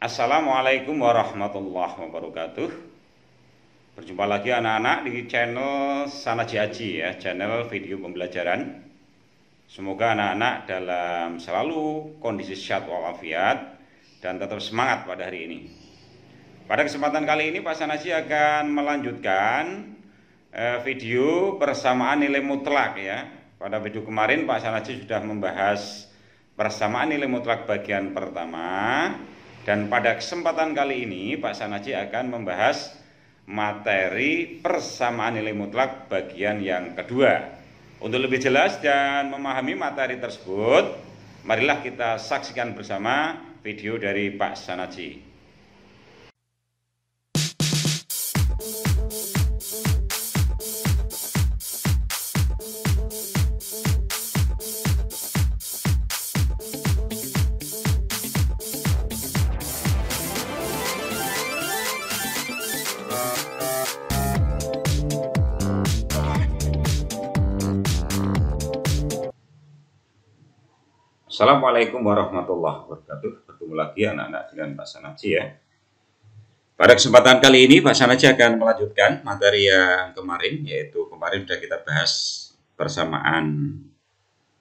Assalamualaikum warahmatullahi wabarakatuh. Berjumpa lagi anak-anak di channel Sanaji Haji ya, channel video pembelajaran. Semoga anak-anak dalam selalu kondisi sehat walafiat dan tetap semangat pada hari ini. Pada kesempatan kali ini Pak Sanaji akan melanjutkan video persamaan nilai mutlak ya. Pada video kemarin Pak Sanaji sudah membahas persamaan nilai mutlak bagian pertama. Dan pada kesempatan kali ini Pak Sanaji akan membahas materi persamaan nilai mutlak bagian yang kedua. Untuk lebih jelas dan memahami materi tersebut, marilah kita saksikan bersama video dari Pak Sanaji. Assalamualaikum warahmatullahi wabarakatuh. Bertemu lagi anak-anak dengan Pak Sanaji ya. Pada kesempatan kali ini Pak Sanaji akan melanjutkan materi yang kemarin, yaitu kemarin sudah kita bahas persamaan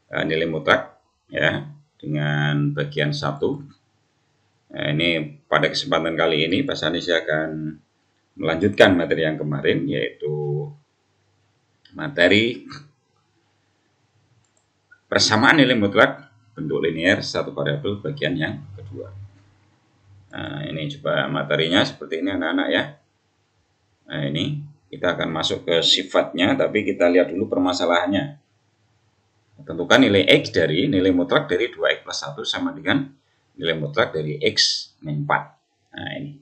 nilai mutlak ya dengan bagian 1. Ini pada kesempatan kali ini Pak Sanaji akan melanjutkan materi yang kemarin, yaitu materi persamaan nilai mutlak bentuk linear satu variabel bagian yang kedua. Nah, ini coba materinya seperti ini anak-anak ya. Nah, ini kita akan masuk ke sifatnya, tapi kita lihat dulu permasalahannya. Tentukan nilai X dari nilai mutlak dari 2X plus 1 sama dengan nilai mutlak dari X min 4. Nah, ini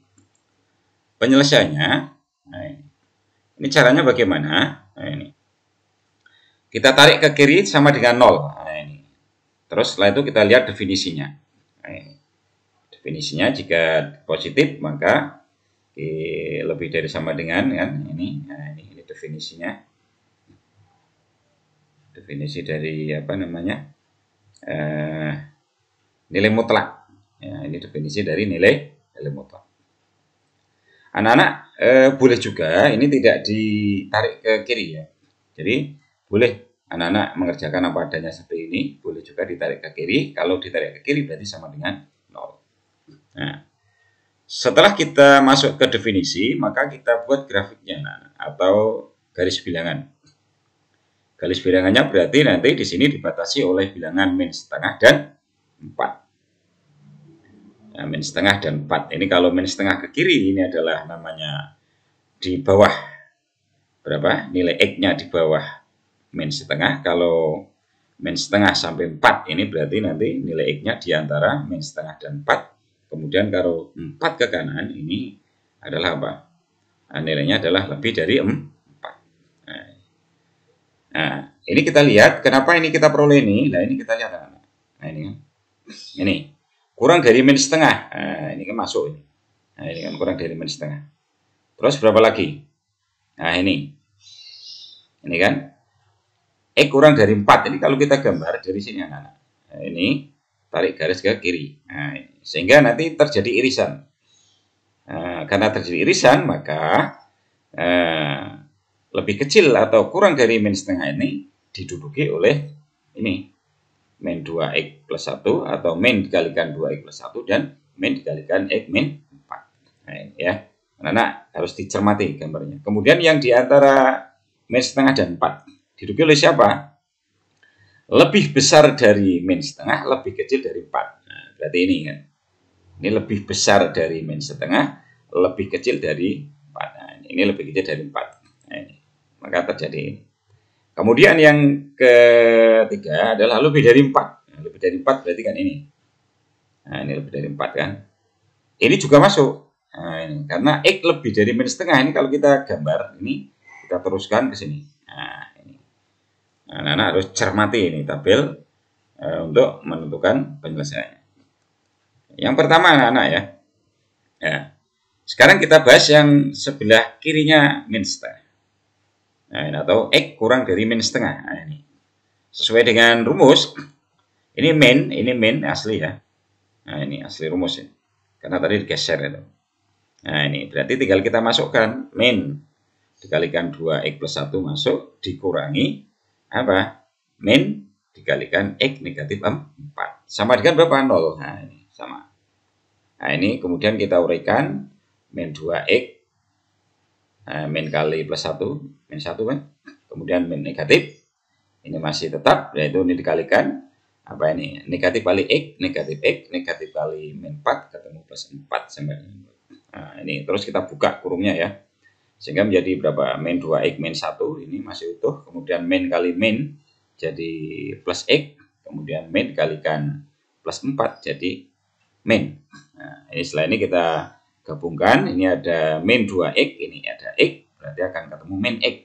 penyelesaiannya. Nah, ini caranya bagaimana? Nah, ini kita tarik ke kiri sama dengan 0. Nah, ini. Terus setelah itu kita lihat definisinya. Nah, definisinya jika positif maka lebih dari sama dengan kan ini. Nah, ini definisinya. Definisi dari apa namanya? Nilai mutlak. Ya, ini definisi dari nilai mutlak. Anak-anak boleh juga ini tidak ditarik ke kiri ya. Jadi boleh anak-anak mengerjakan apa adanya seperti ini, boleh juga ditarik ke kiri. Kalau ditarik ke kiri berarti sama dengan 0. Nah, setelah kita masuk ke definisi, maka kita buat grafiknya atau garis bilangan. Garis bilangannya berarti nanti di sini dibatasi oleh bilangan min setengah dan 4. Nah, min setengah dan 4. Ini kalau min setengah ke kiri ini adalah namanya di bawah berapa? Nilai X-nya di bawah min setengah. Kalau min setengah sampai 4 ini berarti nanti nilai X-nya di antara min setengah dan 4. Kemudian kalau 4 ke kanan ini adalah apa? Nah, nilainya adalah lebih dari 4. Nah, ini kita lihat kenapa ini kita peroleh ini. Nah, ini kita lihat. Nah, ini kan. Ini kurang dari min setengah. Nah, ini kan masuk ini. Nah, ini kan kurang dari min setengah. Terus berapa lagi? Nah, ini. Ini kan X kurang dari 4. Ini kalau kita gambar dari sini anak-anak. Nah, ini tarik garis ke kiri. Nah, sehingga nanti terjadi irisan. Nah, karena terjadi irisan maka lebih kecil atau kurang dari min setengah ini diduduki oleh ini min 2X plus 1 atau min dikalikan 2X plus 1 dan min dikalikan X min 4. Nah, ini ya. Anak-anak harus dicermati gambarnya. Kemudian yang di antara min setengah dan 4 diduduki oleh siapa? Lebih besar dari min setengah, lebih kecil dari 4. Nah, berarti ini kan. Ini lebih besar dari min setengah, lebih kecil dari 4. Nah, ini lebih kecil dari 4. Nah, ini. Maka terjadi ini. Kemudian yang ketiga adalah lebih dari 4. Nah, lebih dari 4 berarti kan ini. Nah, ini lebih dari 4 kan. Ini juga masuk. Nah, ini. Karena X lebih dari min setengah. Ini kalau kita gambar, ini kita teruskan ke sini. Nah, ini. Anak-anak harus cermati ini tabel untuk menentukan penyelesaiannya. Yang pertama anak-anak ya. Sekarang kita bahas yang sebelah kirinya min setengah. Nah, ini atau X kurang dari min setengah. Nah, ini. Sesuai dengan rumus, ini min asli ya. Nah, ini asli rumus ya. Karena tadi digeser itu. Nah, ini berarti tinggal kita masukkan min dikalikan 2x plus 1 masuk, dikurangi apa? Min dikalikan x negatif 4. Sama dengan berapa? 0. Nah, ini sama. Nah, ini kemudian kita uraikan min 2x min kali plus 1, min 1 kan. Kemudian min negatif. Ini masih tetap, yaitu ini dikalikan apa ini? Negatif kali x, negatif kali min 4 ketemu plus 4 sampai dengan. Nah, ini terus kita buka kurungnya ya. Sehingga menjadi berapa? Min 2x min 1 ini masih utuh. Kemudian min kali min jadi plus x. Kemudian min dikalikan plus 4 jadi min. Nah, ini setelah ini kita gabungkan. Ini ada min 2x, ini ada x. Berarti akan ketemu min x.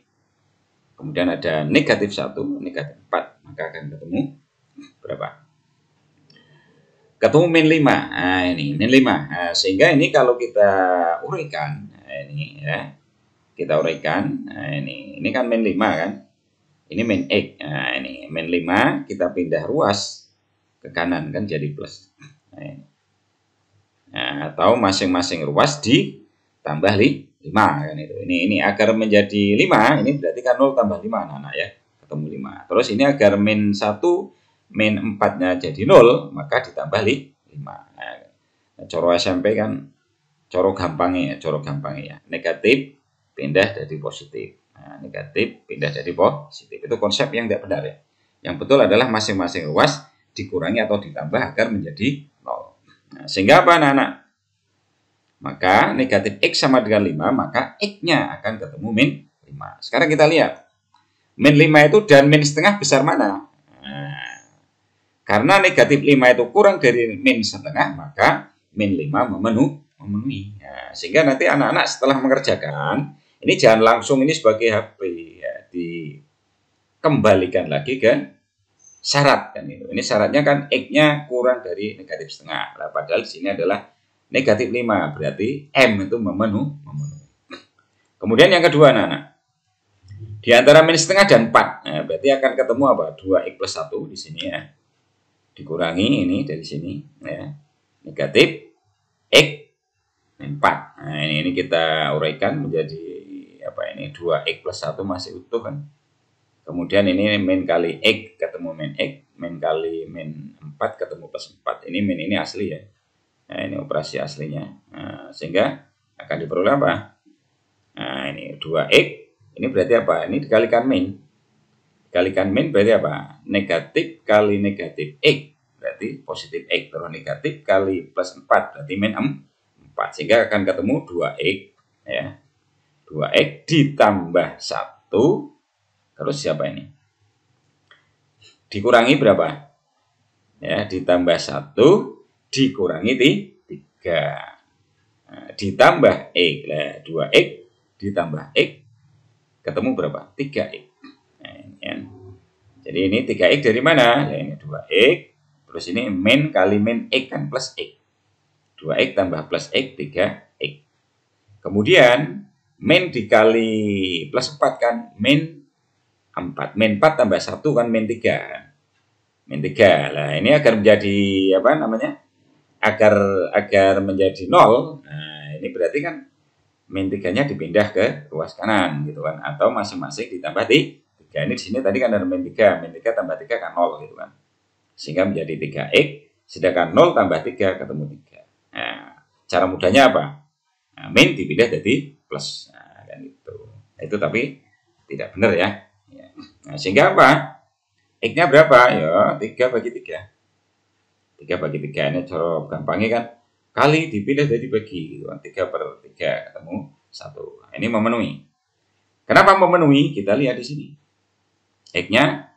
Kemudian ada negatif 1, negatif 4. Maka akan ketemu berapa? Ketemu min 5. Nah, ini min 5. Nah, sehingga ini kalau kita uraikan, nah, ini ya. Kita uraikan. Nah, ini kan min 5 kan. Ini min x. Nah, ini min 5 kita pindah ruas ke kanan kan jadi plus. Nah, ini. Nah, atau masing-masing ruas ditambah 5 kan itu. Ini agar menjadi 5, ini berarti kan 0 tambah 5 anak-anak ya. Ketemu 5. Terus ini agar min 1 min 4-nya jadi 0, maka ditambah 5. Nah, coro SMP kan coro gampangnya ya. Negatif pindah jadi positif. Nah, negatif pindah jadi positif. Itu konsep yang tidak benar ya. Yang betul adalah masing-masing ruas dikurangi atau ditambah agar menjadi 0. Nah, sehingga apa anak-anak? Maka negatif x sama dengan 5, maka x-nya akan ketemu min 5. Sekarang kita lihat. Min 5 itu dan min setengah besar mana? Nah, karena negatif 5 itu kurang dari min setengah, maka min 5 memenuhi. Nah, sehingga nanti anak-anak setelah mengerjakan, ini jangan langsung ini sebagai HP. Ya, dikembalikan lagi ke syarat. Kan itu. Ini syaratnya kan x-nya kurang dari negatif setengah. Nah, padahal di sini adalah negatif 5, berarti M itu memenuhi. Kemudian yang kedua anak-anak. Di antara min setengah dan 4. Nah, berarti akan ketemu apa? 2x plus 1 di sini ya. Dikurangi ini dari sini ya. Negatif x min 4. Nah, ini kita uraikan menjadi apa ini? 2x plus 1 masih utuh kan. Kemudian ini min kali x ketemu min x, min kali min 4 ketemu plus 4. Ini min ini asli ya. Nah, ini operasi aslinya. Nah, sehingga akan diperoleh apa? Nah, ini 2x. Ini berarti apa? Ini dikalikan min. Dikalikan min berarti apa? Negatif kali negatif x. Berarti positif x. Terus negatif kali plus 4. Berarti min 4. Sehingga akan ketemu 2x. Ya. 2x ditambah 1. Terus siapa ini? Dikurangi berapa? Ya, ditambah 1. Dikurangi 3. Nah, ditambah x. Nah, 2x ditambah x ketemu berapa? 3x. Nah, ini kan. Jadi ini 3x dari mana? Ya, ini 2x. Terus ini min kali min x kan plus x. 2x tambah plus x 3x. Kemudian min dikali plus 4 kan min 4. Min 4 tambah 1 kan min 3. Min 3. Nah, ini agar menjadi apa namanya? Agar menjadi 0. Nah, ini berarti kan min 3-nya dipindah ke ruas kanan gitu kan, atau masing-masing ditambah 3. Ini di sini tadi kan ada min 3 tambah 3 kan 0 gitu kan. Sehingga menjadi 3x, sedangkan 0 tambah 3 ketemu 3. Nah, cara mudahnya apa? Nah, min dipindah jadi plus. Nah, kan gitu. Itu tapi tidak benar ya. Nah, sehingga apa? X-nya berapa? Ya, 3 bagi 3. 3 bagi 3 ini cara gampangnya kan kali dipilih dari bagi gitu kan. 3 per 3 ketemu 1. Nah, ini memenuhi. Kenapa memenuhi? Kita lihat di sini. X-nya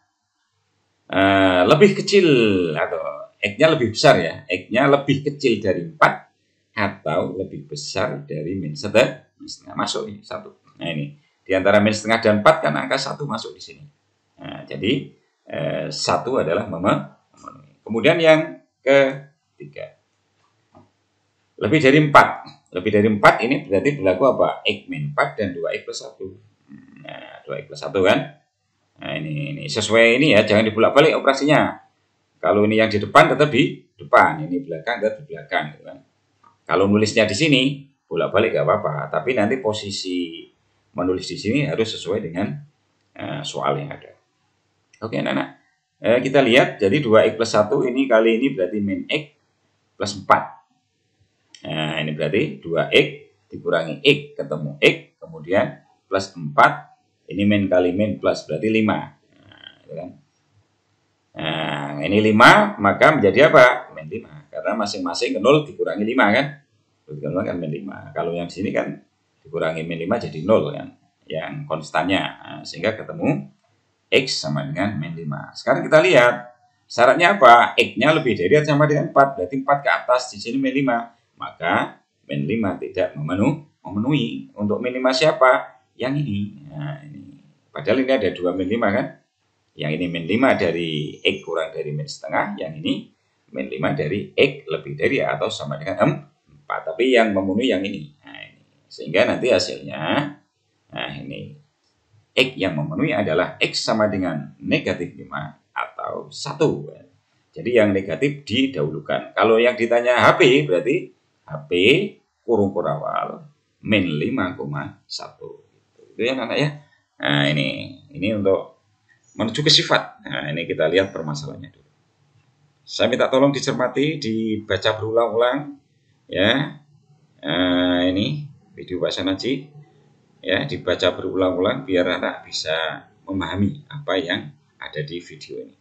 lebih kecil atau X-nya lebih besar ya. X-nya lebih kecil dari 4 atau lebih besar dari min setengah. Masuk ini 1. Nah, ini di antara min setengah dan 4 kan angka 1 masuk di sini. Nah, jadi 1 adalah memenuhi. Kemudian yang ketiga. Lebih dari 4. Lebih dari 4 ini berarti berlaku apa? X min 4 dan 2x plus 1. Nah, 2x plus 1 kan. Nah, ini sesuai ini ya, jangan dibolak-balik operasinya. Kalau ini yang di depan tetap di depan, ini belakang tetap di belakang gitu kan. Kalau nulisnya di sini bolak-balik gak apa-apa, tapi nanti posisi menulis di sini harus sesuai dengan soal yang ada. Oke anak-anak, kita lihat jadi 2x plus 1 ini kali ini berarti min x plus 4. Nah ini berarti 2x dikurangi x ketemu x, kemudian plus 4, ini min kali min plus berarti 5. Nah, itu kan. Nah ini 5, maka menjadi apa? Min 5, karena masing-masing ke 0 dikurangi 5 kan. Dikurangi kan min 5. Kalau yang sini kan dikurangi min 5 jadi 0 kan, yang konstannya. Nah, sehingga ketemu X sama dengan min 5. Sekarang kita lihat syaratnya apa? X-nya lebih dari atau sama dengan 4. Berarti 4 ke atas, di sini min 5. Maka min 5 tidak memenuhi. Untuk min 5 siapa? Yang ini. Nah, ini. Padahal ini ada 2 min 5 kan? Yang ini min 5 dari X kurang dari min setengah. Yang ini min 5 dari X lebih dari atau sama dengan 4. Tapi yang memenuhi yang ini. Nah, ini. Sehingga nanti hasilnya, nah ini. X yang memenuhi adalah X sama dengan negatif 5 atau 1. Jadi yang negatif didahulukan. Kalau yang ditanya HP berarti HP kurung kurawal min 5,1. Itu ya anak ya. Nah ini untuk menuju ke sifat. Nah ini kita lihat permasalahannya dulu. Saya minta tolong dicermati, dibaca berulang-ulang. Ya, ini video bahasa Najib. Ya, dibaca berulang-ulang biar anak bisa memahami apa yang ada di video ini.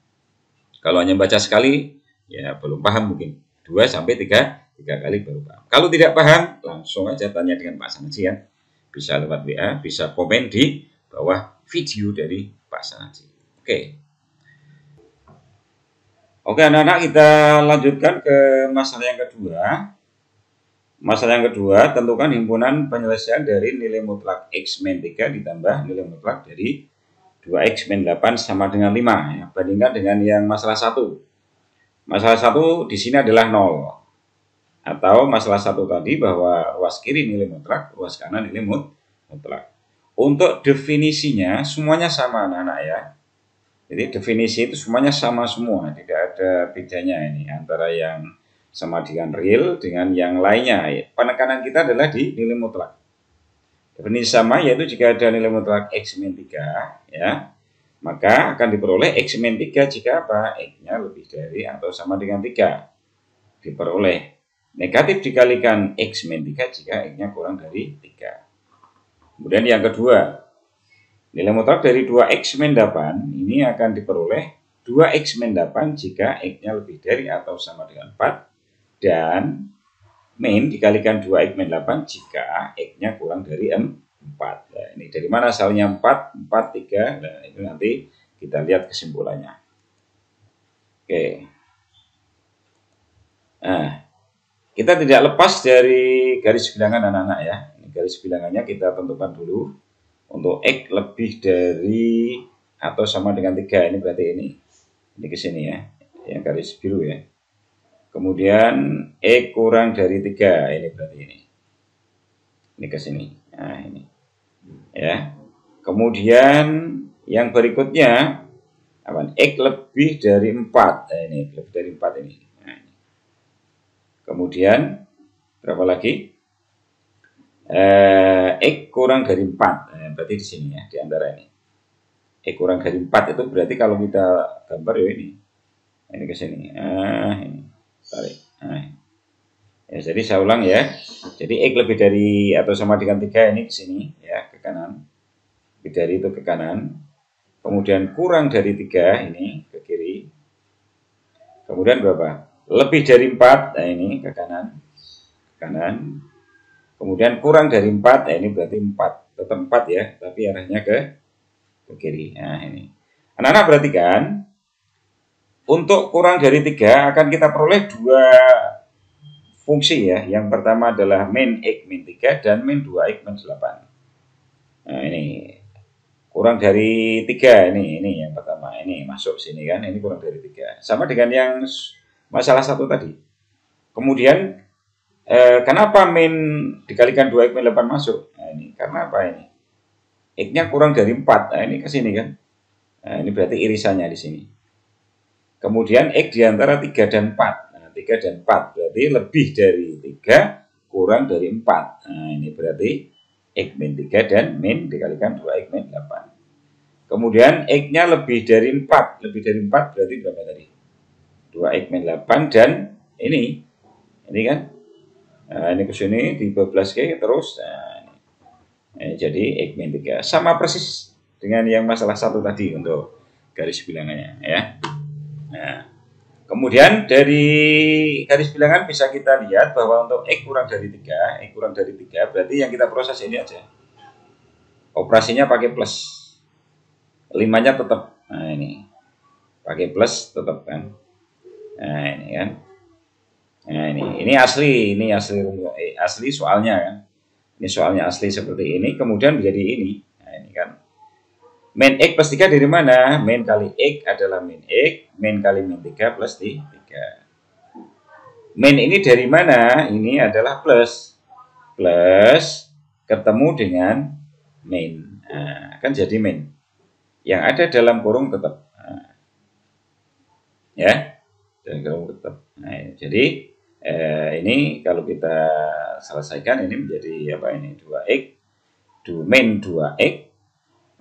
Kalau hanya baca sekali, ya belum paham mungkin. 2 sampai 3 kali baru paham. Kalau tidak paham, langsung aja tanya dengan Pak Sanaji ya. Bisa lewat WA, bisa komen di bawah video dari Pak Sanaji. Oke anak-anak, kita lanjutkan ke masalah yang kedua. Masalah yang kedua, tentukan himpunan penyelesaian dari nilai mutlak X min 3 ditambah nilai mutlak dari 2X min 8 sama dengan 5. Ya, bandingkan dengan yang masalah 1. Masalah 1 di sini adalah 0. Atau masalah 1 tadi bahwa ruas kiri nilai mutlak, ruas kanan nilai mutlak. Untuk definisinya semuanya sama anak-anak ya. Jadi definisi itu semuanya sama semua, tidak ada bedanya ini antara yang sama dengan real dengan yang lainnya. Penekanan kita adalah di nilai mutlak. Definisi sama yaitu jika ada nilai mutlak X min 3 ya, maka akan diperoleh X min 3 jika apa? X-nya lebih dari atau sama dengan 3. Diperoleh negatif dikalikan X min 3 jika X-nya kurang dari 3. Kemudian yang kedua, nilai mutlak dari 2X min 8 ini akan diperoleh 2X min 8 jika X-nya lebih dari atau sama dengan 4. Dan min dikalikan 2X min 8 jika X-nya kurang dari 4. Nah, ini dari mana asalnya 4, 3. Nah, itu nanti kita lihat kesimpulannya. Oke. Nah, kita tidak lepas dari garis bilangan anak-anak ya. Ini garis bilangannya kita tentukan dulu. Untuk X lebih dari atau sama dengan 3. Ini berarti ini. Ini ke sini ya. Yang garis biru ya. Kemudian E kurang dari 3, ini berarti ini. Ini ke sini. Nah, ini. Ya. Kemudian yang berikutnya apa? X lebih dari 4. Nah, ini lebih dari 4 ini. Nah, ini. Kemudian berapa lagi? X kurang dari 4. Nah, berarti di sini ya, di antara ini. X kurang dari 4 itu berarti kalau kita gambar ya ini. Ini ke sini. Nah, ini. Tarik. Nah. Ya, jadi saya ulang ya. Jadi X lebih dari atau sama dengan 3 ini ke sini ya, ke kanan. Lebih dari itu ke kanan. Kemudian kurang dari 3 ini ke kiri. Kemudian berapa? Lebih dari 4. Nah, ini ke kanan. Ke kanan. Kemudian kurang dari 4. Nah, ini berarti 4. Tetap 4 ya, tapi arahnya ke kiri. Nah, ini. Anak-anak perhatikan. Untuk kurang dari 3 akan kita peroleh 2 fungsi ya. Yang pertama adalah min X min 3 dan min 2X min 8. Nah ini kurang dari 3 ini yang pertama. Ini masuk sini kan, ini kurang dari 3. Sama dengan yang masalah 1 tadi. Kemudian kenapa min dikalikan 2X min 8 masuk? Nah ini karena apa ini? X-nya kurang dari 4. Nah ini ke sini kan. Nah ini berarti irisannya di sini. Kemudian X di antara 3 dan 4. Nah, 3 dan 4 berarti lebih dari 3 kurang dari 4. Nah, ini berarti X min 3 dan min dikalikan 2X min 8. Kemudian X-nya lebih dari 4. Lebih dari 4 berarti berapa tadi? 2X min 8 dan ini kan. Nah, ini ke sini di 12K terus. Nah, jadi X min 3. Sama persis dengan yang masalah 1 tadi untuk garis bilangannya ya. Nah, kemudian dari garis bilangan bisa kita lihat bahwa untuk X kurang dari 3, X kurang dari 3 berarti yang kita proses ini aja. Operasinya pakai plus. 5-nya tetap. Nah, ini. Pakai plus tetap kan. Nah, ini kan. Nah, ini asli asli soalnya kan. Ini soalnya asli seperti ini, kemudian menjadi ini. Nah, ini kan. Min X plus 3 dari mana? Min kali X adalah min X, min kali min 3 plus 3. Min ini dari mana? Ini adalah plus. Plus ketemu dengan min. Nah, kan jadi min. Yang ada dalam kurung tetap. Nah, ya, dalam kurung tetap. Nah, jadi ini kalau kita selesaikan ini menjadi apa ini? 2X, min 2X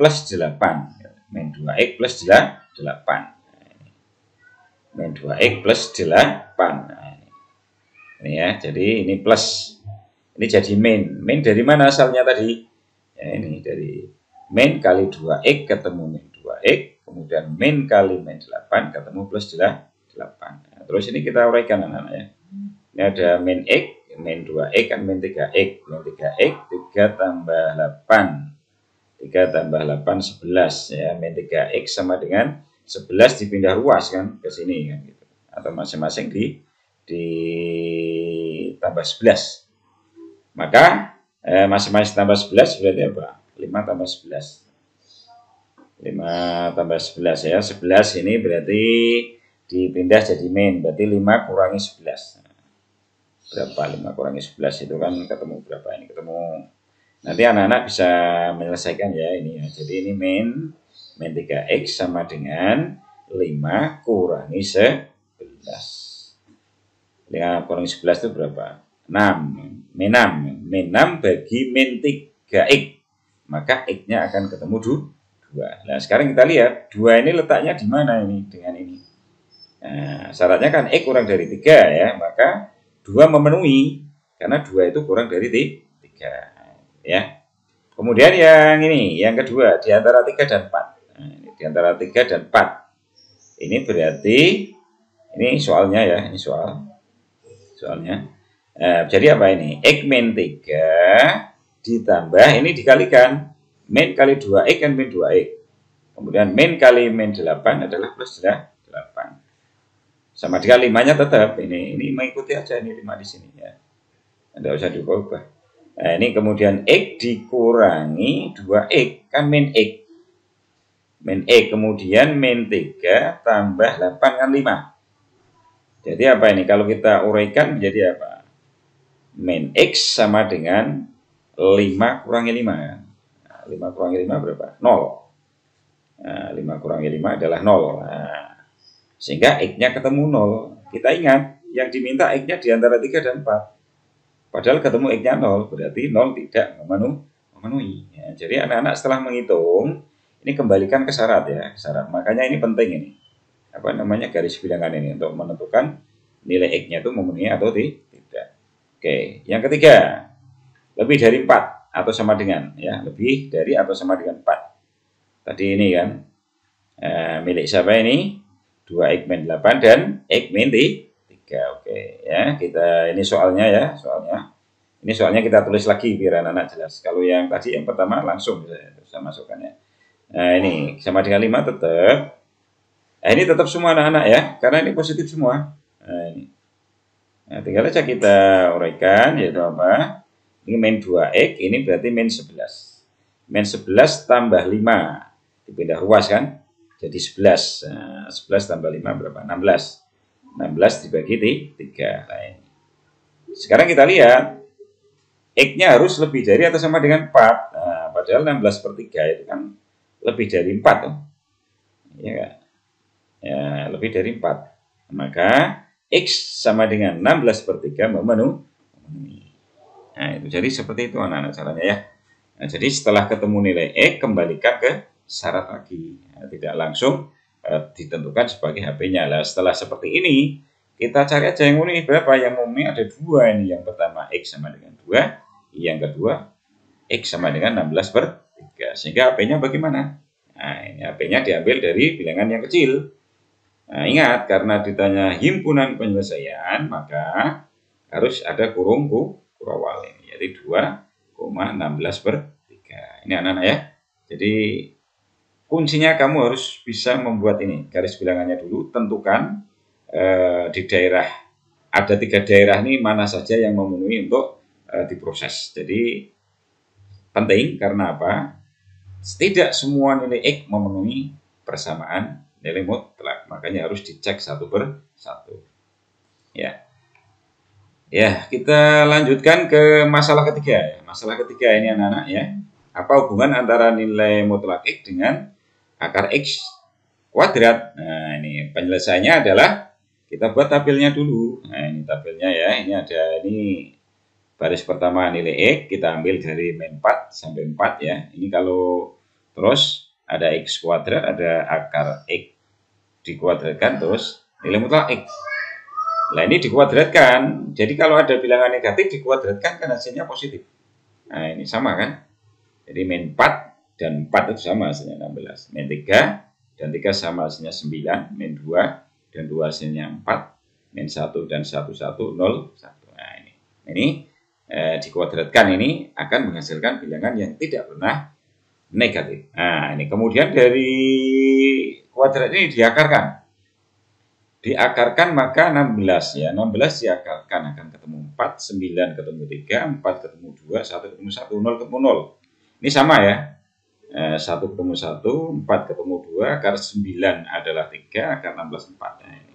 plus 8. Min 2X plus 8. Min 2X plus 8. Nah, ini ya, jadi ini plus. Ini jadi min. Min dari mana asalnya tadi? Ya, ini dari min kali 2X ketemu min 2X, kemudian min kali min 8 ketemu plus 8. Nah, terus ini kita uraikan anak-anak ya. Ini ada min X, min 2X kan min 3X. Min 3X, 3 tambah 8. 3 tambah 8, 11 ya. Min 3X sama dengan 11 dipindah ruas kan ke sini kan gitu. Atau masing-masing ditambah 11. Maka masing-masing tambah 11 berarti apa? 5 tambah 11. 5 tambah 11 ya. 11 ini berarti dipindah jadi min. Berarti 5 kurangi 11. Berapa 5 kurangi 11 itu kan ketemu berapa ini? Ketemu. Nanti anak-anak bisa menyelesaikan ya ini ya. Jadi ini min 3X sama dengan 5 kurangi 11. 5 kurangi 11 itu berapa? 6. Min 6 bagi min 3X. Maka X-nya akan ketemu 2. Nah, sekarang kita lihat 2 ini letaknya di mana ini dengan ini. Nah, syaratnya kan X kurang dari 3 ya, maka 2 memenuhi karena 2 itu kurang dari 3 ya. Kemudian yang ini, yang kedua di antara 3 dan 4. Nah, ini di antara 3 dan 4. Ini berarti ini soalnya ya, ini soalnya. Jadi apa ini? X min 3 ditambah ini dikalikan min kali 2X kan min 2X. Kemudian min kali min 8 adalah plus 8. Sama dengan 5-nya tetap ini mengikuti aja ini 5 di sini ya. Tidak usah diubah. Nah, ini kemudian X dikurangi 2X kan min X. Min X kemudian min 3 tambah 8 kan 5. Jadi apa ini? Kalau kita uraikan menjadi apa? Min X sama dengan 5 kurangi 5. Nah, 5 kurangi 5 berapa? 0. Nah, 5 kurangi 5 adalah 0. Nah, sehingga X-nya ketemu 0. Kita ingat, yang diminta X-nya di antara 3 dan 4. Padahal ketemu X-nya 0, berarti 0 tidak memenuhi. Ya, jadi anak-anak setelah menghitung, ini kembalikan ke syarat ya. Syarat. Makanya ini penting ini. Apa namanya garis bilangan ini untuk menentukan nilai X-nya itu memenuhi atau tidak. Oke, yang ketiga, lebih dari 4 atau sama dengan ya, lebih dari atau sama dengan 4. Tadi ini kan milik siapa ini? 2X min 8 dan X min 3. Oke, ya, kita ini soalnya ya, Ini soalnya kita tulis lagi biar anak-anak jelas. Kalau yang tadi yang pertama langsung bisa masukkan ya. Nah, ini sama dengan 5 tetap. Nah, ini tetap semua anak-anak ya, karena ini positif semua. Nah, ini. Nah, tinggal aja kita uraikan yaitu apa? Ini min 2X, ini berarti min 11. Min 11 tambah 5. Dipindah ruas kan? Jadi 11. Nah, 11 tambah 5 berapa? 16. 16 dibagi 3. Nah, ini. Sekarang kita lihat. X-nya harus lebih dari atau sama dengan 4. Nah, padahal 16 per 3 itu kan lebih dari 4. Ya, ya, lebih dari 4. Maka X sama dengan 16 per 3 memenuhi. Nah, itu jadi seperti itu anak-anak caranya ya. Nah, jadi setelah ketemu nilai X, kembalikan ke syarat lagi. Nah, tidak langsung ditentukan sebagai HP-nya. Lah, setelah seperti ini, kita cari aja yang unik berapa. Yang umumnya ada dua ini. Yang pertama X sama dengan 2. Yang kedua X sama dengan 16/3. Sehingga HP-nya bagaimana? Nah, ini HP-nya diambil dari bilangan yang kecil. Nah, ingat, karena ditanya himpunan penyelesaian, maka harus ada kurung kurawal ini. Jadi 2,16/3. Ini anak-anak ya. Jadi kuncinya kamu harus bisa membuat ini. Garis bilangannya dulu, tentukan di daerah, ada 3 daerah ini mana saja yang memenuhi untuk diproses. Jadi penting karena apa? Tidak semua nilai X memenuhi persamaan nilai mutlak, makanya harus dicek satu per satu. Ya, kita lanjutkan ke masalah ketiga. Masalah ketiga ini anak-anak ya. Apa hubungan antara nilai mutlak X dengan akar X kuadrat? Nah, ini penyelesaiannya adalah kita buat tabelnya dulu. Nah, ini tabelnya ya. Ini ada ini baris pertama nilai X, kita ambil dari min 4 sampai 4 ya. Ini kalau terus ada X kuadrat, ada akar X dikuadratkan, terus nilai mutlak X. Nah, ini dikuadratkan. Jadi kalau ada bilangan negatif dikuadratkan kan hasilnya positif. Nah, ini sama kan? Jadi min 4 dan 4 itu sama hasilnya 16. Min 3 dan 3 sama hasilnya 9. Min 2 dan 2 hasilnya 4. Min 1 dan 1, 1, 0, 1. Nah, ini dikuadratkan ini akan menghasilkan bilangan yang tidak pernah negatif. Nah, ini kemudian dari kuadrat ini diakarkan. Diakarkan maka 16 ya. 16 diakarkan akan ketemu 4, 9 ketemu 3, 4 ketemu 2, 1 ketemu 1, 0 ketemu 0. Ini sama ya. 1 ketemu 1, 4 ketemu 2, akar 9 adalah 3, akar 16 4. Nah, ini.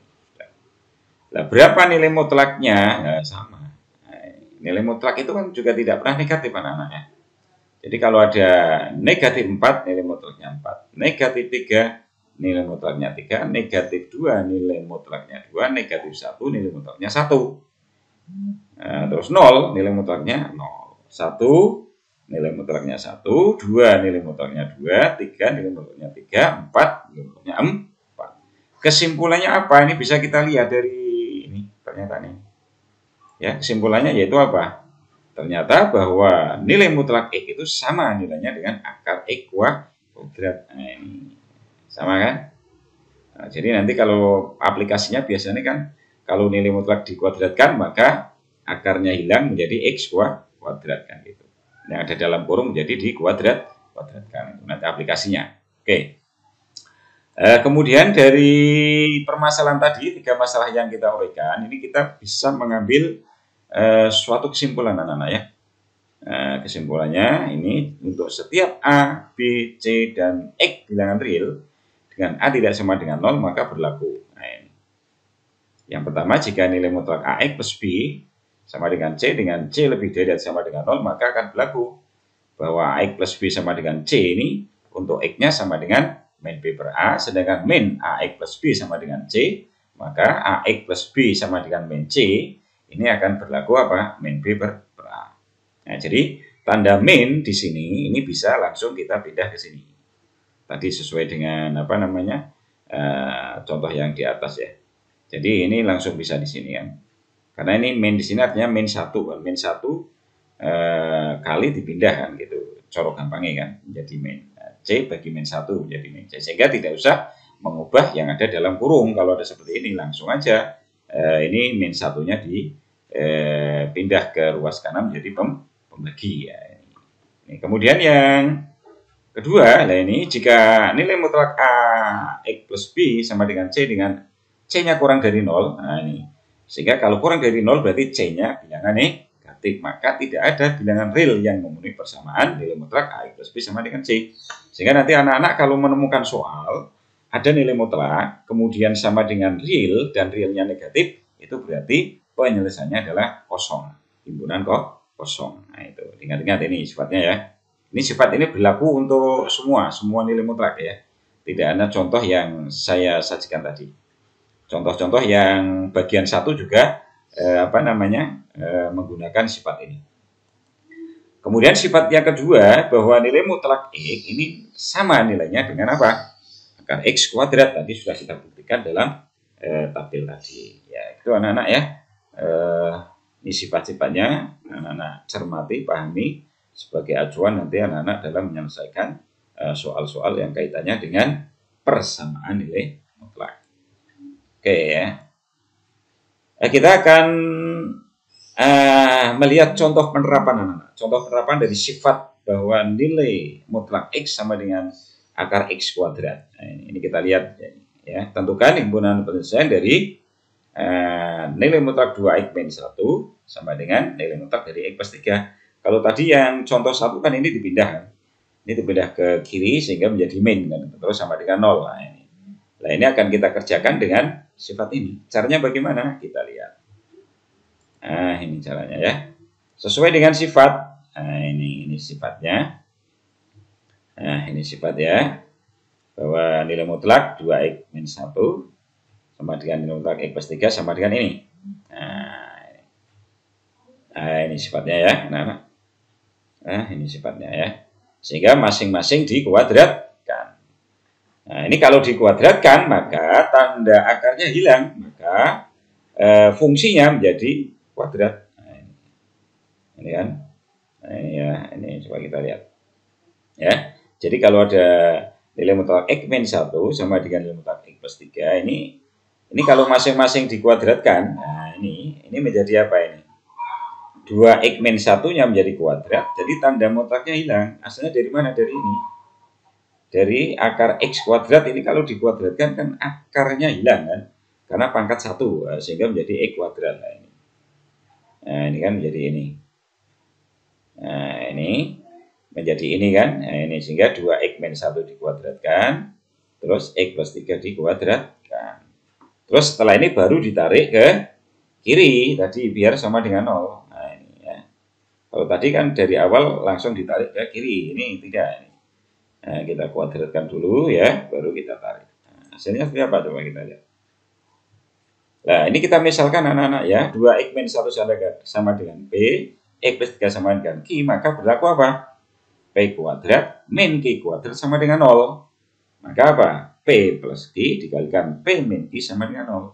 Nah, berapa nilai mutlaknya? Nah, sama. Nilai mutlak itu kan juga tidak pernah negatif anak-anak ya. Jadi kalau ada negatif 4, nilai mutlaknya 4. Negatif 3, nilai mutlaknya 3. Negatif 2, nilai mutlaknya 2. Negatif 1, nilai mutlaknya 1. Nah, terus 0, nilai mutlaknya 0. 1, nilai mutlaknya 1. 2, nilai mutlaknya 2. 3, nilai mutlaknya 3. 4, nilai mutlaknya 4. Kesimpulannya apa? Ini bisa kita lihat dari ini pernyataan ini. Ya, kesimpulannya yaitu apa? Ternyata bahwa nilai mutlak X itu sama nilainya dengan akar X kuadrat. Nah, ini sama kan? Nah, jadi nanti kalau aplikasinya biasanya kan kalau nilai mutlak dikuadratkan maka akarnya hilang menjadi X kuadrat kan gitu. Yang ada dalam kurung menjadi dikuadratkan. Itu nanti aplikasinya. Oke. Kemudian dari permasalahan tadi, 3 masalah yang kita uraikan, ini kita bisa mengambil suatu kesimpulan anak-anak ya. Kesimpulannya ini untuk setiap A, B, C, dan X bilangan real dengan A tidak sama dengan 0 maka berlaku. Nah, ini. Yang pertama, jika nilai mutlak AX plus B sama dengan C lebih dari atau sama dengan 0 maka akan berlaku bahwa AX plus B sama dengan C ini untuk X-nya sama dengan min B per A, sedangkan min AX plus B sama dengan C, maka AX plus B sama dengan min C ini akan berlaku apa? Min B per A. Nah, jadi tanda min di sini ini bisa langsung kita pindah ke sini. Tadi sesuai dengan apa namanya contoh yang di atas ya. Jadi ini langsung bisa di sini kan. Karena ini min di sini artinya min 1 kan. Min 1 kali dipindah kan gitu. Corok gampangnya kan menjadi min C bagi min 1 menjadi min C. Sehingga tidak usah mengubah yang ada dalam kurung. Kalau ada seperti ini langsung aja ini min 1-nya pindah ke ruas kanan menjadi pembagi ya. Ini. Kemudian yang kedua, nah ini jika nilai mutlak A X plus B sama dengan C-nya kurang dari 0, nah ini. Sehingga kalau kurang dari 0 berarti C-nya bilangan negatif, maka tidak ada bilangan real yang memenuhi persamaan nilai mutlak A X plus B sama dengan C. Sehingga nanti anak-anak kalau menemukan soal ada nilai mutlak kemudian sama dengan real dan realnya negatif, itu berarti penyelesaiannya adalah kosong, himpunan kosong. Nah, itu ingat-ingat ini sifatnya ya. Ini sifat ini berlaku untuk semua nilai mutlak ya. Tidak ada contoh yang saya sajikan tadi. Contoh-contoh yang bagian 1 juga menggunakan sifat ini. Kemudian sifat yang kedua, bahwa nilai mutlak X ini sama nilainya dengan apa? Akar X kuadrat. Tadi sudah kita buktikan dalam tabel tadi. Ya, itu anak-anak ya. Ini sifat-sifatnya, anak-anak cermati, pahami sebagai acuan nanti anak-anak dalam menyelesaikan soal-soal yang kaitannya dengan persamaan nilai mutlak. Oke ya. Kita akan melihat contoh penerapan anak-anak. Contoh penerapan dari sifat bahwa nilai mutlak X sama dengan akar X kuadrat. Nah, ini kita lihat ya. Tentukan himpunan penyelesaian dari nilai mutlak 2X min 1 sama dengan nilai mutlak dari X plus 3. Kalau tadi yang contoh 1 kan ini dipindah. Ini dipindah ke kiri sehingga menjadi min kan. Terus sama dengan 0. Nah, ini akan kita kerjakan dengan sifat ini. Caranya bagaimana? Kita lihat. Nah, ini caranya ya. Sesuai dengan sifat. Nah, ini sifatnya. Nah, ini sifat ya. Bahwa nilai mutlak 2X min 1 sama dengan nilai mutlak X plus 3 sama dengan ini. Nah, ini sifatnya ya. Nah, ini sifatnya ya. Sehingga masing-masing dikuadratkan. Nah, ini kalau dikuadratkan, maka tanda akarnya hilang. Maka fungsinya menjadi kuadrat. Nah, ini kan. Nah, ini ya, ini coba kita lihat. Ya. Jadi kalau ada nilai mutlak X min 1 sama dengan nilai mutlak X plus 3, ini kalau masing-masing dikuadratkan, nah ini menjadi apa ini? 2X min 1-nya menjadi kuadrat, jadi tanda mutlaknya hilang. Asalnya dari mana? Dari ini. Dari akar X kuadrat ini kalau dikuadratkan kan akarnya hilang kan? Karena pangkat 1, sehingga menjadi X kuadrat. Nah, ini kan menjadi ini. Nah, ini menjadi ini kan? Nah, ini sehingga 2X min 1 dikuadratkan, terus X plus 3 dikuadratkan. Terus setelah ini baru ditarik ke kiri tadi biar sama dengan 0. Nah, ini ya. Kalau tadi kan dari awal langsung ditarik ke kiri, ini tidak. Nah, kita kuadratkan dulu ya, baru kita tarik. Nah, hasilnya seperti apa? Coba kita lihat. Nah, ini kita misalkan anak-anak ya, 2X min 1 sama dengan P, X plus 3 sama dengan Q, maka berlaku apa? P kuadrat min Q kuadrat sama dengan 0. Maka apa? P plus Q dikalikan P min Q sama dengan 0.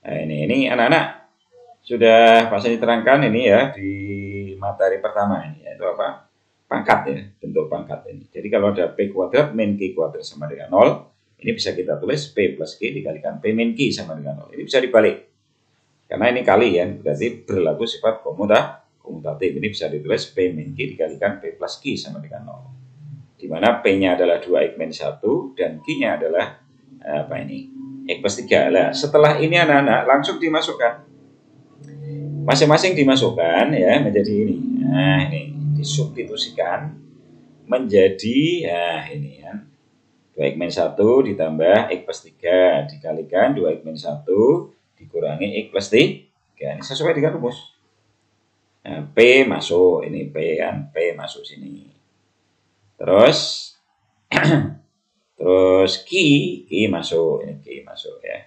Nah, ini anak-anak sudah Pak Sani terangkan ini ya di materi pertama ini, yaitu apa? Pangkat ya, bentuk pangkat ini. Jadi kalau ada P kuadrat min Q kuadrat sama dengan 0, ini bisa kita tulis P plus Q dikalikan P min Q sama dengan 0. Ini bisa dibalik. Karena ini kali ya, berarti berlaku sifat komutatif. Ini bisa ditulis P min Q dikalikan P plus Q sama dengan 0. Di mana P-nya adalah 2X min 1 dan Q-nya adalah apa ini? X plus 3. Nah, setelah ini anak-anak langsung dimasukkan. Masing-masing dimasukkan ya menjadi ini. Nah, ini disubstitusikan menjadi ini ya. 2X min 1 ditambah X plus 3 dikalikan 2X min 1 dikurangi X plus 3. Ini sesuai dengan rumus. Nah, P masuk, ini P kan, P masuk sini. Terus Q masuk, ini Q masuk ya.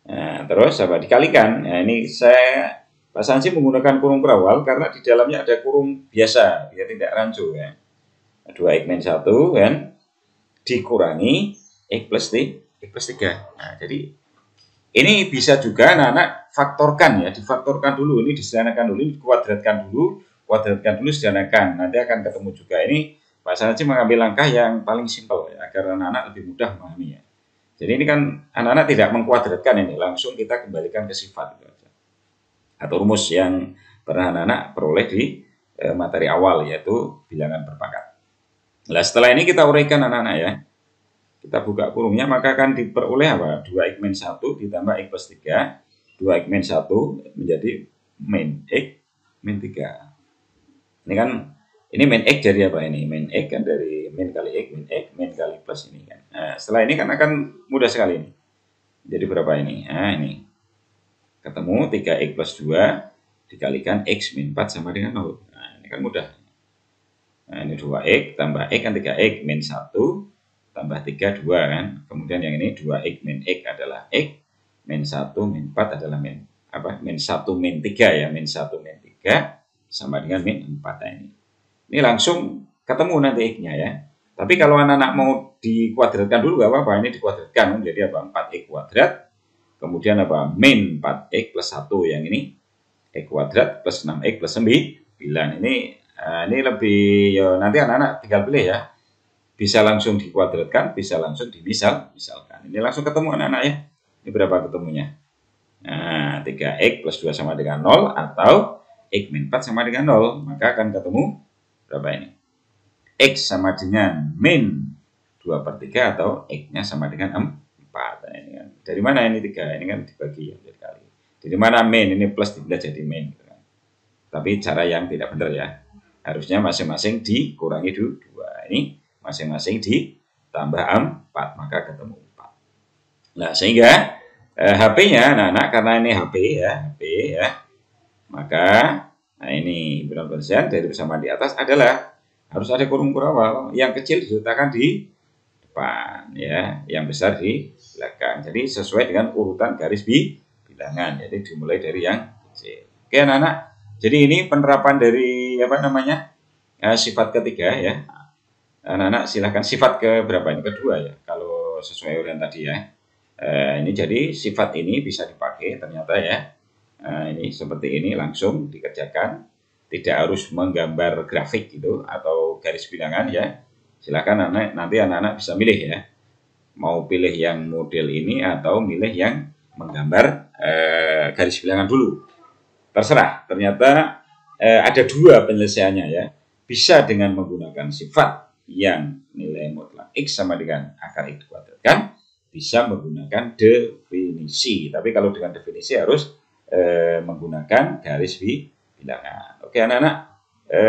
Nah, terus apa? Dikalikan. Nah, ini saya Pak Sansi menggunakan kurung berawal karena di dalamnya ada kurung biasa, biar tidak rancu ya. 2X min 1 kan dikurangi X plus 3. Nah, jadi ini bisa juga anak-anak faktorkan ya, difaktorkan dulu, ini disederhanakan dulu, kuadratkan dulu, sederhanakan. Nanti akan ketemu juga ini. Pak Sanji mengambil langkah yang paling simpel ya, agar anak-anak lebih mudah memahami ya. Jadi ini kan anak-anak tidak mengkuadratkan ini, langsung kita kembalikan ke sifat gitu aja. Atau rumus yang pernah anak-anak peroleh di materi awal, yaitu bilangan berpangkat. Nah, setelah ini kita uraikan anak-anak ya. Kita buka kurungnya, maka akan diperoleh apa? 2X min 1 ditambah X plus 3. 2X min 1 menjadi min X min 3. Ini kan ini min X dari apa ini? Min X kan dari min kali X, min kali plus ini kan. Nah, setelah ini kan akan mudah sekali ini. Jadi berapa ini? Nah, ini. Ketemu 3X plus 2 dikalikan X min 4 sama dengan 0. Nah, ini kan mudah. Nah, ini 2X tambah X kan 3X min 1 tambah 3, 2 kan. Kemudian yang ini 2X min X adalah X, min 1 min 4 adalah min apa? Min 1 min 3 ya, min 1 min 3 sama dengan min 4 ini. ini langsung ketemu nanti X-nya ya. Tapi kalau anak-anak mau dikuadratkan dulu gak apa-apa, ini dikuadratkan menjadi apa? 4X kuadrat, kemudian apa? Min 4X plus 1 yang ini, X kuadrat plus 6X plus 9. Ini lebih, ya nanti anak-anak tinggal pilih ya. Bisa langsung dikuadratkan, bisa langsung misalkan. Ini langsung ketemu anak-anak ya. Ini berapa ketemunya? Nah, 3X plus 2 sama dengan 0 atau X min 4 sama dengan 0. Maka akan ketemu berapa ini? X sama dengan min 2/3 atau X-nya sama dengan 4. Nah, ini kan. Dari mana ini 3? Ini kan dibagi ya, jadi kali. Dari mana min? Ini plus dibelah jadi min. Gitu kan. Tapi cara yang tidak benar ya. Harusnya masing-masing dikurangi 2. Ini masing-masing ditambah 4. Maka ketemu 4. Nah, sehingga HP-nya anak-anak, karena ini HP ya. Maka, nah ini benar-benar dari persamaan di atas adalah harus ada kurung awal. Yang kecil diletakkan di depan ya, yang besar di belakang. Jadi sesuai dengan urutan garis bilangan. Jadi dimulai dari yang kecil. Oke anak-anak. Jadi ini penerapan dari sifat ketiga ya. Anak-anak silahkan sifat ke berapa ini? Kedua ya. Kalau sesuai urutan tadi ya. Ini jadi sifat ini bisa dipakai ternyata ya. Ini seperti ini langsung dikerjakan. Tidak harus menggambar grafik gitu atau garis bilangan ya. Silakan nanti anak-anak bisa milih ya. Mau pilih yang model ini atau milih yang menggambar garis bilangan dulu. Terserah. Ternyata ada 2 penyelesaiannya ya. Bisa dengan menggunakan sifat yang nilai mutlak X sama dengan akar X kuadrat. Bisa menggunakan definisi. Tapi kalau dengan definisi harus menggunakan garis bilangan. Oke anak-anak,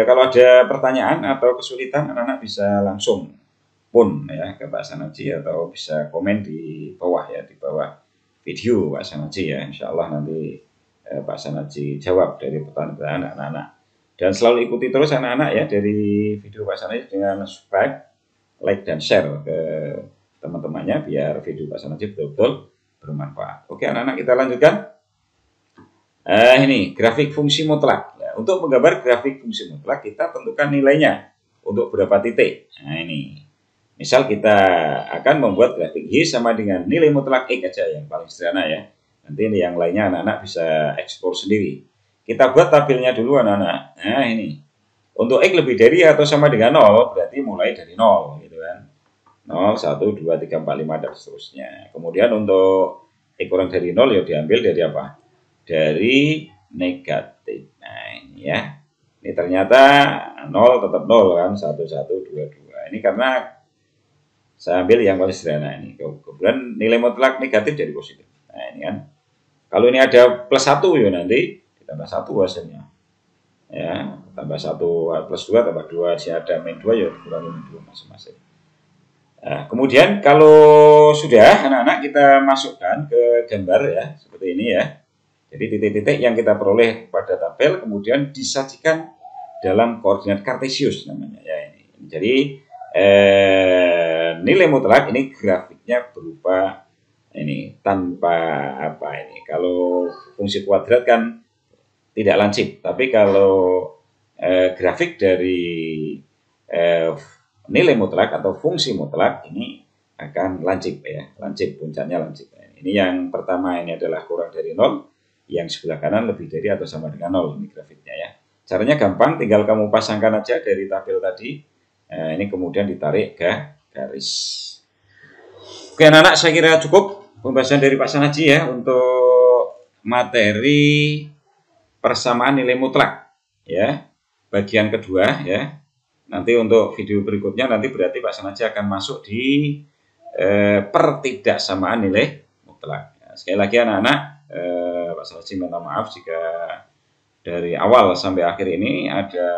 kalau ada pertanyaan atau kesulitan anak-anak bisa langsung pun ya ke Pak Sanaji atau bisa komen di bawah ya, di bawah video Pak Sanaji ya. Insya Allah nanti Pak Sanaji jawab dari pertanyaan anak-anak. Dan selalu ikuti terus anak-anak ya dari video Pak Sanaji dengan subscribe, like dan share ke teman-temannya biar video Pak Sanaji betul-betul bermanfaat. Oke anak-anak, kita lanjutkan. Ini grafik fungsi mutlak. Ya, untuk menggambar grafik fungsi mutlak kita tentukan nilainya untuk berapa titik. Nah ini, misal kita akan membuat grafik Y sama dengan nilai mutlak X aja yang paling sederhana ya. Nanti ini yang lainnya anak-anak bisa ekspor sendiri. Kita buat tabelnya dulu anak-anak. Nah ini, untuk X lebih dari atau sama dengan 0 berarti mulai dari 0 gitu kan. 0, 1, 2, 3, 4, 5 dan seterusnya. Kemudian untuk X kurang dari 0 ya diambil dari apa? Dari negatif. Nah ini ya. Ini ternyata 0 tetap 0 kan. 1, 1, 2, 2. Ini karena saya ambil yang paling sederhana ini. Kemudian nilai mutlak negatif jadi positif. Nah ini kan. Kalau ini ada plus 1 ya nanti ditambah 1 hasilnya. Ya, tambah 1 plus 2 tambah 2. Di ada min 2 ya dikurangi min 2 masing-masing. Nah, kemudian kalau sudah anak-anak kita masukkan ke gambar ya. Seperti ini ya. Jadi titik-titik yang kita peroleh pada tabel kemudian disajikan dalam koordinat kartesius namanya ya ini. Jadi nilai mutlak ini grafiknya berupa ini tanpa apa ini. Kalau fungsi kuadrat kan tidak lancip, tapi kalau grafik dari nilai mutlak atau fungsi mutlak ini akan lancip ya, lancip puncaknya lancip. Ini yang pertama ini adalah kurang dari 0. Yang sebelah kanan lebih dari atau sama dengan 0 ini grafiknya ya. Caranya gampang, tinggal kamu pasangkan aja dari tabel tadi. Ini kemudian ditarik ke garis. Oke anak-anak, saya kira cukup pembahasan dari Pak Sanaji ya untuk materi persamaan nilai mutlak ya. Bagian kedua ya. Nanti untuk video berikutnya nanti berarti Pak Sanaji akan masuk di pertidaksamaan nilai mutlak. Ya, sekali lagi anak-anak, Pak Sanaji minta maaf jika dari awal sampai akhir ini ada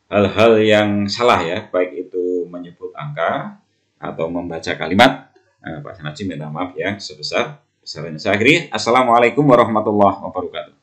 hal-hal yang salah ya, baik itu menyebut angka atau membaca kalimat. Pak Sanaji minta maaf ya sebesar-besarnya. Saya akhiri, assalamualaikum warahmatullahi wabarakatuh.